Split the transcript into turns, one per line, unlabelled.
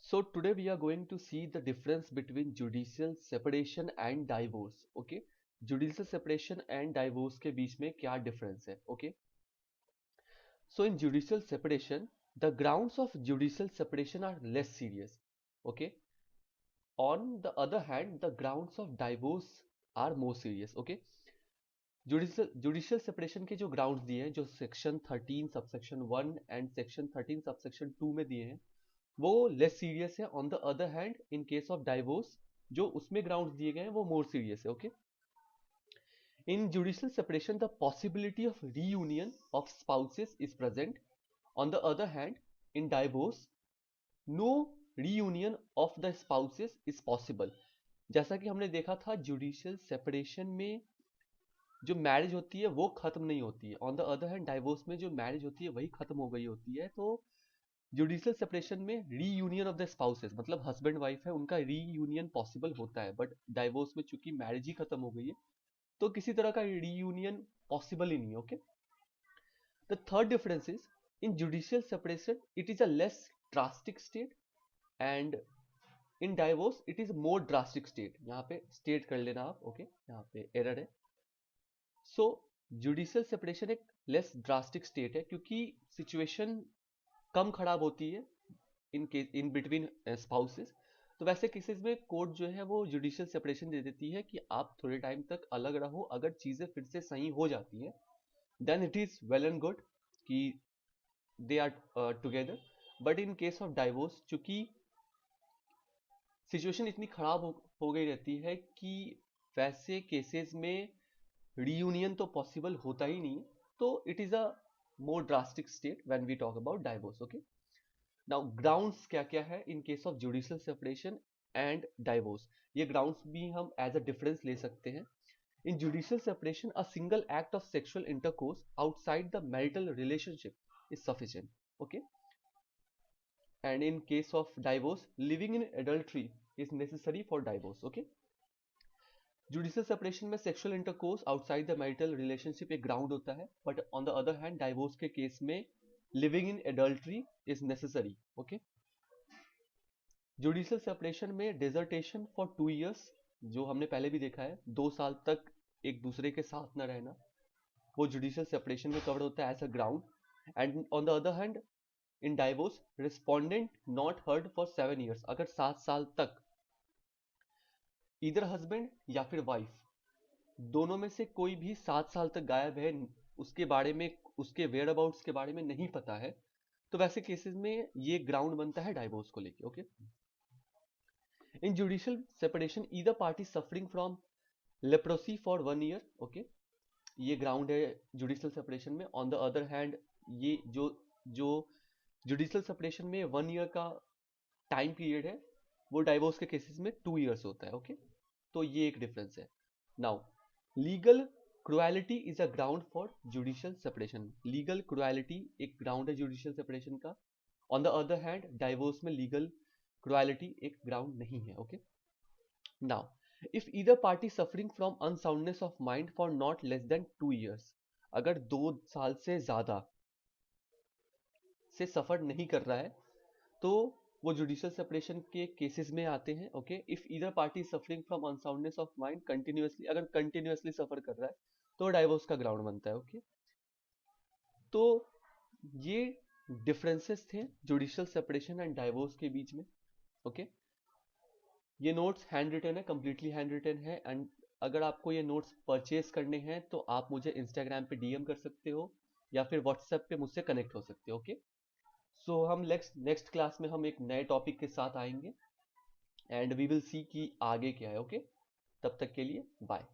So today we are going to see the difference between judicial separation and divorce. Okay, judicial separation and divorce के बीच में क्या difference है? Okay, so in judicial separation, the grounds of judicial separation are less serious. Okay, on the other hand, the grounds of divorce are more serious. Okay, judicial separation के जो grounds दिए हैं, जो section 13 subsection 1 and section 13 subsection 2 में दिए हैं, वो less serious है. On the other hand, in case of divorce, जो उसमें ग्राउंड्स दिए गए हैं वो मोर सीरियस है. Okay, in judicial separation the possibility of reunion of spouses is present. On the other hand, in divorce, no reunion of the spouses is possible. जैसा कि हमने देखा था, जुडिशियल सेपरेशन में जो मैरिज होती है वो खत्म नहीं होती है. On the other hand, divorce में जो मैरिज होती है वही खत्म हो गई होती है. तो जुडिशियल सेपरेशन में रीयूनियन ऑफ द स्पाउसेस, मतलब हस्बैंड वाइफ है, उनका रीयूनियन पॉसिबल होता है. बट डाइवोर्स में चूंकि मैरिज ही खत्म हो गई है, तो किसी तरह का रीयूनियन पॉसिबल ही नहीं है. Okay, the third difference is, in judicial separation it is a less drastic state and in divorce it is more drastic state. यहाँ पे स्टेट कर लेना आप. ओके, यहाँ पे एरर है. सो जुडिशियल सेपरेशन एक लेस ड्रास्टिक स्टेट है क्योंकि सिचुएशन कम खराब होती है इन बिटवीन स्पाउसेस. तो वैसे केसेस में कोर्ट जो है वो जुडिशियल सेपरेशन दे देती है कि आप थोड़े टाइम तक अलग रहो. अगर चीजें फिर से सही हो जाती हैं, then it is well and good कि they are together. But in case of divorce, चूंकि सिचुएशन इतनी खराब हो गई रहती है कि वैसे केसेस में रीयूनियन तो पॉसिबल होता ही नहीं. तो it is a more drastic state when we talk about divorce. Okay, now grounds क्या क्या है in case of judicial separation and divorce. ये ग्राउंड्स भी हम एज अ डिफरेंस ले सकते हैं. In judicial separation, a single act of sexual intercourse outside the marital relationship is sufficient. Okay, and in case of divorce, living in adultery is necessary for divorce. Okay, judicial separation में sexual intercourse outside the marital relationship एक ground होता है. But on the other hand, divorce के case में living in adultery is necessary. Okay, judicial separation में dissertation for 2 years, जो हमने पहले भी देखा है, 2 साल तक एक दूसरे के साथ न रहना, वो जुडिशियल सेपरेशन में कवर होता है as a ground. And on the other hand, in divorce, respondent not heard for 7 years, अगर 7 साल तक इधर हस्बैंड या फिर वाइफ, दोनों में से कोई भी 7 साल तक गायब है, उसके बारे में, उसके वेयर अबाउट्स के बारे में नहीं पता है, तो वैसे केसेस में ये ग्राउंड बनता है डाइवोर्स को लेके. Okay, in judicial separation, either party suffering from leprosy for 1 year. Okay, ये ग्राउंड है जुडिशियल सेपरेशन में. ऑन द अदर हैंड, ये जो जुडिशियल सेपरेशन में 1 year का टाइम पीरियड है, वो डाइवोर्स के केसेस में 2 years होता है. ओके, तो ये एक डिफरेंस है. Now, legal cruelty is a ground for judicial separation. Legal cruelty एक ग्राउंड है जुडिशियल सेपरेशन का. On the other hand, divorce में लीगल क्रुएलिटी एक ग्राउंड नहीं है. Okay, now, if either party suffering from unsoundness of mind for not less than 2 years, अगर 2 साल से ज्यादा से सफर नहीं कर रहा है, तो वो जुडिशियल सेपरेशन के केसेस में आते हैं. Okay, if either party suffering from unsoundness of mind continuously, अगर कंटिन्यूअसली सफर कर रहा है तो डाइवोर्स का ग्राउंड बनता है. ओके, तो ये डिफरेंसेस थे जुडिशियल सेपरेशन एंड डाइवोर्स के बीच में. ओके, ये नोट्स हैंड रिटन है, कंप्लीटली हैंड रिटन है. एंड अगर आपको ये नोट्स परचेज करने हैं तो आप मुझे इंस्टाग्राम पे डीएम कर सकते हो या फिर व्हाट्सएप पे मुझसे कनेक्ट हो सकते हो. ओके, सो हम नेक्स्ट क्लास में हम एक नए टॉपिक के साथ आएंगे एंड वी विल सी कि आगे क्या है. ओके, तब तक के लिए बाय.